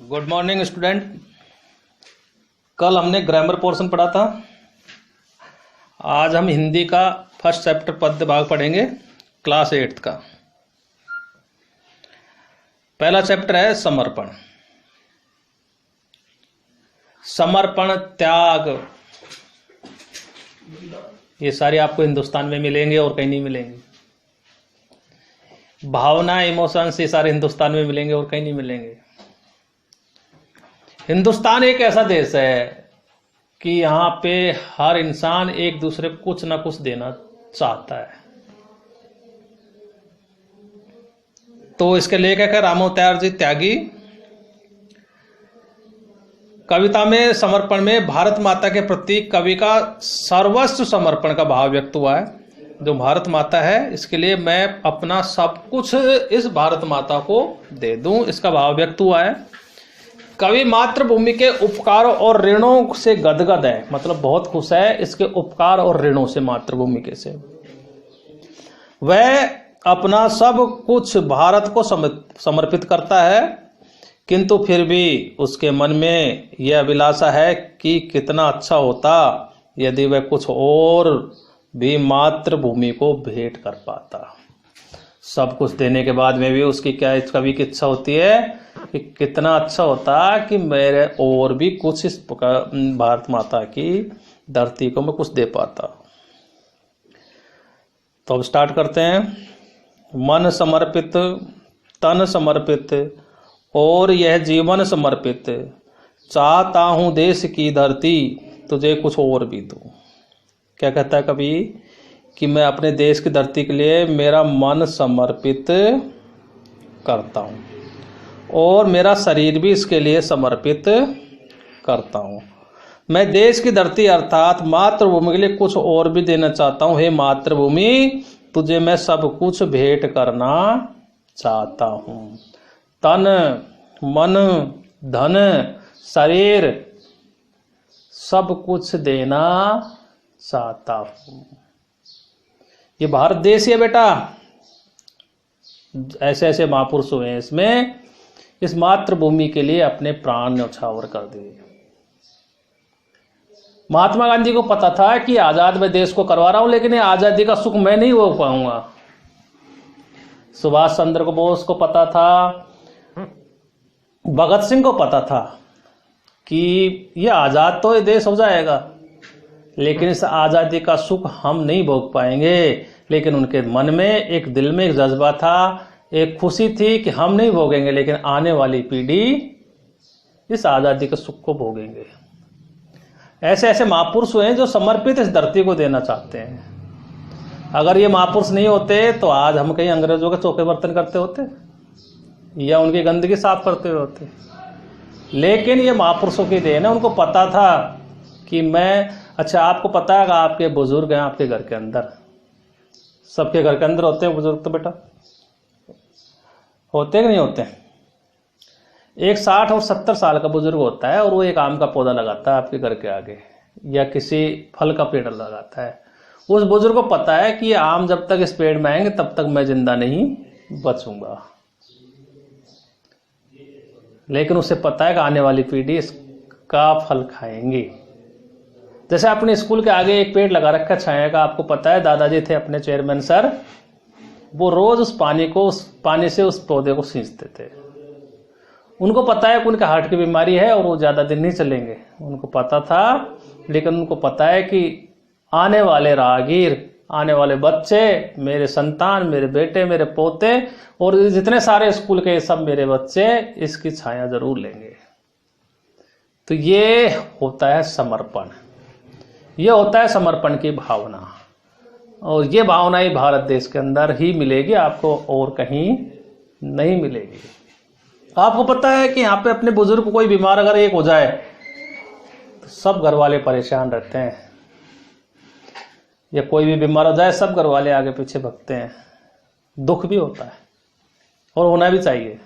Good morning student. कल हमने grammar portion पढ़ा था। आज हम हिंदी का फर्स्ट चैप्टर पद्य भाग पढ़ेंगे, क्लास 8 का। पहला चैप्टर है समर्पण। समर्पण, त्याग, ये सारे आपको हिंदुस्तान में मिलेंगे और कहीं नहीं मिलेंगे। भावना, इमोशंस, ये सारे हिंदुस्तान में मिलेंगे और कहीं नहीं मिलेंगे। हिंदुस्तान एक ऐसा देश है कि यहाँ पे हर इंसान एक दूसरे को कुछ ना कुछ देना चाहता है। तो इसके लेखक है रामोत्यार जी त्यागी। कविता में समर्पण में भारत माता के प्रति कवि का सर्वस्व समर्पण का भाव व्यक्त हुआ है। जो भारत माता है, इसके लिए मैं अपना सब कुछ इस भारत माता को दे दूं, इसका भाव व्यक्त हुआ है। कवि मातृभूमि के उपकार और ऋणों से गदगद है, मतलब बहुत खुश है इसके उपकार और ऋणों से, मातृभूमि के से। वह अपना सब कुछ भारत को समर्पित करता है, किंतु फिर भी उसके मन में यह अभिलाषा है कि कितना अच्छा होता यदि वह कुछ और भी मातृभूमि को भेंट कर पाता। सब कुछ देने के बाद में भी उसकी क्या, कवि की इच्छा होती है कि कितना अच्छा होता कि मेरे और भी कुछ इस भारत माता की धरती को मैं कुछ दे पाता। तो अब स्टार्ट करते हैं। मन समर्पित, तन समर्पित और यह जीवन समर्पित, चाहता हूं देश की धरती तुझे कुछ और भी दूं। क्या कहता है कवि कि मैं अपने देश की धरती के लिए मेरा मन समर्पित करता हूं और मेरा शरीर भी इसके लिए समर्पित करता हूं। मैं देश की धरती अर्थात मातृभूमि के लिए कुछ और भी देना चाहता हूं। हे मातृभूमि, तुझे मैं सब कुछ भेंट करना चाहता हूं। तन, मन, धन, शरीर सब कुछ देना चाहता हूं। ये भारत देश है बेटा, ऐसे ऐसे महापुरुष हुए हैं इसमें, इस मातृभूमि के लिए अपने प्राण न्यौछावर कर दिए। महात्मा गांधी को पता था कि आजाद मैं देश को करवा रहा हूं, लेकिन ये आजादी का सुख मैं नहीं हो पाऊंगा। सुभाष चंद्र बोस को पता था, भगत सिंह को पता था कि ये आजाद तो ये देश हो जाएगा, लेकिन इस आजादी का सुख हम नहीं भोग पाएंगे। लेकिन उनके मन में एक, दिल में एक जज्बा था, एक खुशी थी कि हम नहीं भोगेंगे, लेकिन आने वाली पीढ़ी इस आजादी के सुख को भोगेंगे। ऐसे ऐसे महापुरुष हुए हैं जो समर्पित इस धरती को देना चाहते हैं। अगर ये महापुरुष नहीं होते तो आज हम कहीं अंग्रेजों के चौके बर्तन करते होते या उनकी गंदगी साफ करते हुए होते। लेकिन ये महापुरुषों की देन है। उनको पता था कि मैं, अच्छा आपको पता है आपके बुजुर्ग हैं आपके घर के अंदर, सबके घर के अंदर होते हैं बुजुर्ग तो बेटा, होते कि नहीं होते? एक 60 और 70 साल का बुजुर्ग होता है और वो एक आम का पौधा लगाता है आपके घर के आगे, या किसी फल का पेड़ लगाता है। उस बुजुर्ग को पता है कि ये आम जब तक इस पेड़ में आएंगे तब तक मैं जिंदा नहीं बचूंगा, लेकिन उसे पता है कि आने वाली पीढ़ी इसका फल खाएंगी। जैसे अपने स्कूल के आगे एक पेड़ लगा रखा छाया का, आपको पता है दादाजी थे अपने चेयरमैन सर, वो रोज उस पानी से उस पौधे को सींचते थे। उनको पता है कि उनके हार्ट की बीमारी है और वो ज्यादा दिन नहीं चलेंगे, उनको पता था। लेकिन उनको पता है कि आने वाले राहगीर, आने वाले बच्चे, मेरे संतान, मेरे बेटे, मेरे पोते और जितने सारे स्कूल के सब मेरे बच्चे इसकी छाया जरूर लेंगे। तो ये होता है समर्पण, ये होता है समर्पण की भावना। और ये भावना ही भारत देश के अंदर ही मिलेगी, आपको और कहीं नहीं मिलेगी। आपको पता है कि यहाँ पे अपने बुजुर्ग कोई बीमार अगर एक हो जाए तो सब घर वाले परेशान रहते हैं, या कोई भी बीमार हो जाए सब घर वाले आगे पीछे भगते हैं। दुख भी होता है और होना भी चाहिए।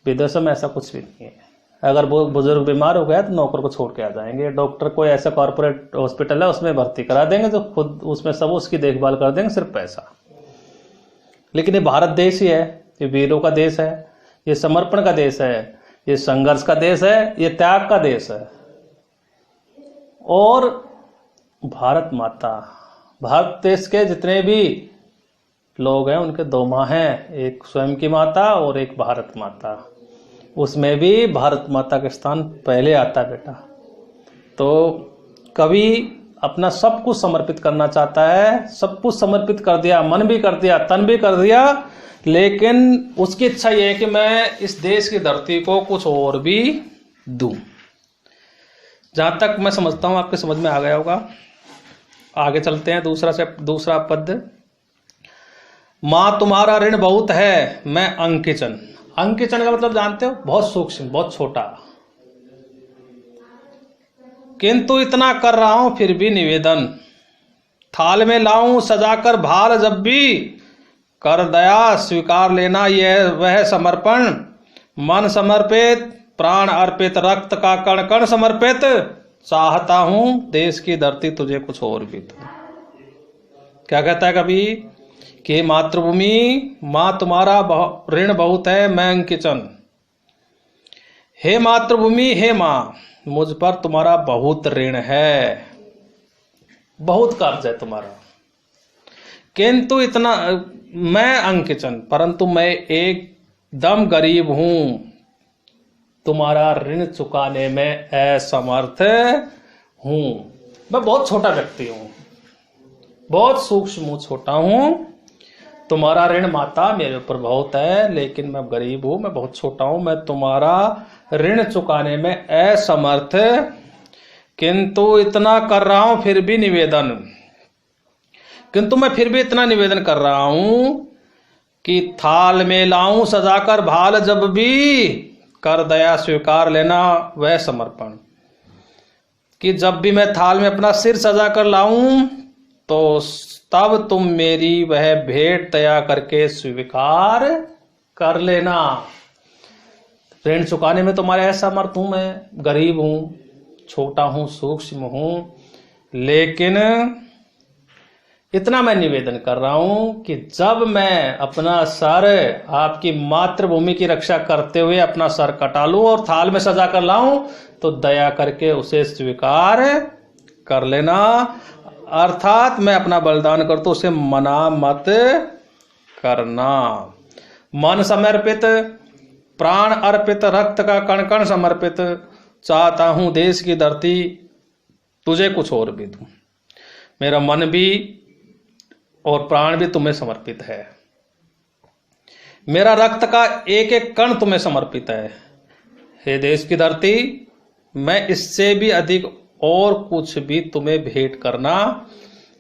विदेशों में ऐसा कुछ भी नहीं है। अगर वो बुजुर्ग बीमार हो गया तो नौकर को छोड़ के आ जाएंगे, डॉक्टर कोई ऐसा कॉर्पोरेट हॉस्पिटल है उसमें भर्ती करा देंगे जो खुद उसमें सब उसकी देखभाल कर देंगे, सिर्फ पैसा। लेकिन ये भारत देश ही है, ये वीरों का देश है, ये समर्पण का देश है ये संघर्ष का देश है, ये त्याग का देश है। और भारत माता, भारत देश के जितने भी लोग हैं उनके दो माँ हैं, एक स्वयं की माता और एक भारत माता। उसमें भी भारत माता का स्थान पहले आता है बेटा। तो कवि अपना सब कुछ समर्पित करना चाहता है, सब कुछ समर्पित कर दिया, मन भी कर दिया, तन भी कर दिया, लेकिन उसकी इच्छा यह है कि मैं इस देश की धरती को कुछ और भी दूं। जहां तक मैं समझता हूं आपके समझ में आ गया होगा। आगे चलते हैं, दूसरा पद। माँ तुम्हारा ऋण बहुत है, मैं अंकिचन। अंकिचन का मतलब जानते हो, बहुत सूक्ष्म, बहुत छोटा। किंतु इतना कर रहा हूं फिर भी निवेदन, थाल में लाऊं सजाकर भाल जब भी, कर दया स्वीकार लेना यह वह समर्पण, मन समर्पित प्राण अर्पित रक्त का कण कण समर्पित, चाहता हूं देश की धरती तुझे कुछ और भी दूं। क्या कहता है कभी कि मातृभूमि माँ तुम्हारा ऋण बहुत है, मैं अंकिचन। हे मातृभूमि, हे माँ, मुझ पर तुम्हारा बहुत ऋण है, बहुत कर्ज है तुम्हारा। किंतु इतना मैं अंकिचन, परंतु मैं एकदम गरीब हूं, तुम्हारा ऋण चुकाने में असमर्थ हूं। मैं बहुत छोटा व्यक्ति हूं, बहुत सूक्ष्म हूं, छोटा हूं। तुम्हारा ऋण माता मेरे ऊपर बहुत है, लेकिन मैं गरीब हूं, मैं बहुत छोटा हूं, मैं तुम्हारा ऋण चुकाने में असमर्थ। किंतु इतना कर रहा हूं फिर भी निवेदन, किंतु मैं फिर भी इतना निवेदन कर रहा हूं कि थाल में लाऊं सजाकर भाल जब भी, कर दया स्वीकार लेना वह समर्पण। कि जब भी मैं थाल में अपना सिर सजा कर लाऊं तो तब तुम मेरी वह भेंट दया करके स्वीकार कर लेना। ऋण चुकाने में तुम्हारे असमर्थ हूं, मैं गरीब हूं, छोटा हूं, सूक्ष्म हूं, लेकिन इतना मैं निवेदन कर रहा हूं कि जब मैं अपना सर आपकी मातृभूमि की रक्षा करते हुए अपना सर कटा लूं और थाल में सजा कर लाऊं तो दया करके उसे स्वीकार कर लेना। अर्थात मैं अपना बलिदान कर तो उसे मना मत करना। मन समर्पित प्राण अर्पित रक्त का कण कण समर्पित, चाहता हूं देश की धरती तुझे कुछ और भी दूं। मेरा मन भी और प्राण भी तुम्हें समर्पित है, मेरा रक्त का एक एक कण तुम्हें समर्पित है। हे देश की धरती, मैं इससे भी अधिक और कुछ भी तुम्हें भेंट करना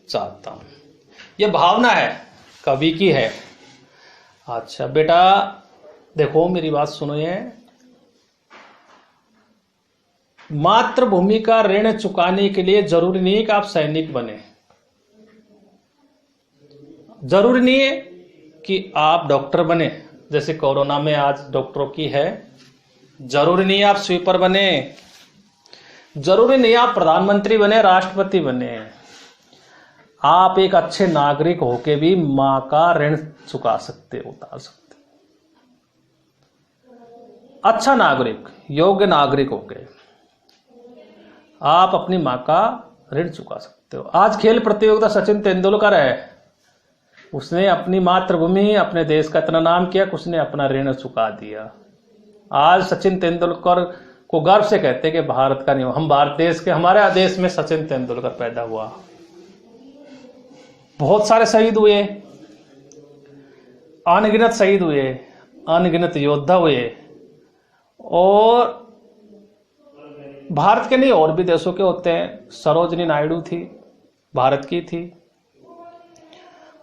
चाहता हूं। यह भावना है, कवि की है। अच्छा बेटा देखो मेरी बात सुनो, ये मातृभूमि का ऋण चुकाने के लिए जरूरी नहीं है कि आप सैनिक बने, जरूरी नहीं है कि आप डॉक्टर बने, जैसे कोरोना में आज डॉक्टरों की है। जरूरी नहीं है आप स्वीपर बने, जरूरी नहीं आप प्रधानमंत्री बने, राष्ट्रपति बने। आप एक अच्छे नागरिक होके भी मां का ऋण चुका सकते, उतार सकते। अच्छा नागरिक, योग्य नागरिक होके आप अपनी मां का ऋण चुका सकते हो। आज खेल प्रतियोगिता सचिन तेंदुलकर है, उसने अपनी मातृभूमि अपने देश का इतना नाम किया कि उसने अपना ऋण चुका दिया। आज सचिन तेंदुलकर को गर्व से कहते हैं कि भारत का नहीं, हम भारत देश के, हमारे देश में सचिन तेंदुलकर पैदा हुआ। बहुत सारे शहीद हुए, अनगिनत शहीद हुए, अनगिनत योद्धा हुए, और भारत के नहीं और भी देशों के होते हैं। सरोजिनी नायडू थी, भारत की थी।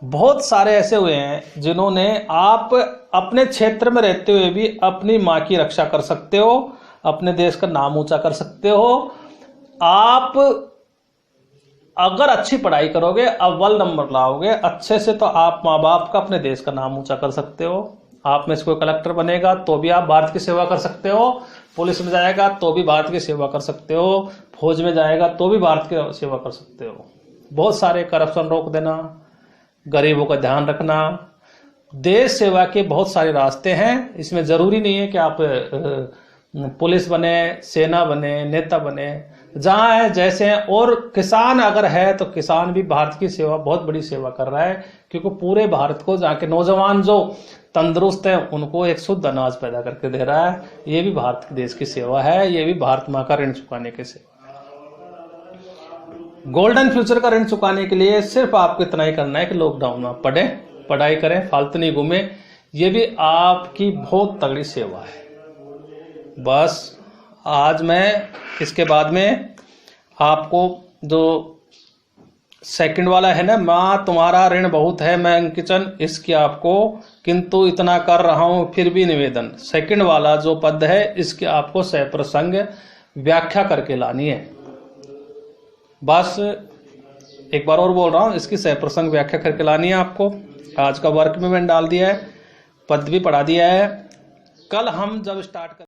बहुत सारे ऐसे हुए हैं जिन्होंने, आप अपने क्षेत्र में रहते हुए भी अपनी मां की रक्षा कर सकते हो, अपने देश का नाम ऊंचा कर सकते हो। आप अगर अच्छी पढ़ाई करोगे, अव्वल नंबर लाओगे अच्छे से, तो आप माँ बाप का, अपने देश का नाम ऊंचा कर सकते हो। आप में से कोई कलेक्टर बनेगा तो भी आप भारत की सेवा कर सकते हो, पुलिस में जाएगा तो भी भारत की सेवा कर सकते हो, फौज में जाएगा तो भी भारत की सेवा कर सकते हो। बहुत सारे करप्शन रोक देना, गरीबों का ध्यान रखना, देश सेवा के बहुत सारे रास्ते हैं। इसमें जरूरी नहीं है कि आप पुलिस बने, सेना बने, नेता बने, जहां है जैसे हैं। और किसान अगर है तो किसान भी भारत की सेवा, बहुत बड़ी सेवा कर रहा है, क्योंकि पूरे भारत को जहाँ के नौजवान जो तंदुरुस्त हैं उनको एक शुद्ध अनाज पैदा करके दे रहा है। ये भी भारत के देश की सेवा है, ये भी भारत माँ का ऋण चुकाने की सेवा। गोल्डन फ्यूचर का ऋण चुकाने के लिए सिर्फ आपको इतना ही करना है कि लॉकडाउन में पढ़ें, पढ़ाई करें, फालतू नहीं घूमें। ये भी आपकी बहुत तगड़ी सेवा है। बस आज मैं इसके बाद में आपको जो सेकंड वाला है ना, माँ तुम्हारा ऋण बहुत है मैं किचन, इसकी आपको किंतु इतना कर रहा हूं फिर भी निवेदन, सेकंड वाला जो पद है इसकी आपको सप्रसंग व्याख्या करके लानी है। बस एक बार और बोल रहा हूं, इसकी सप्रसंग व्याख्या करके लानी है आपको। आज का वर्क में मैंने डाल दिया है, पद भी पढ़ा दिया है। कल हम जब स्टार्ट कर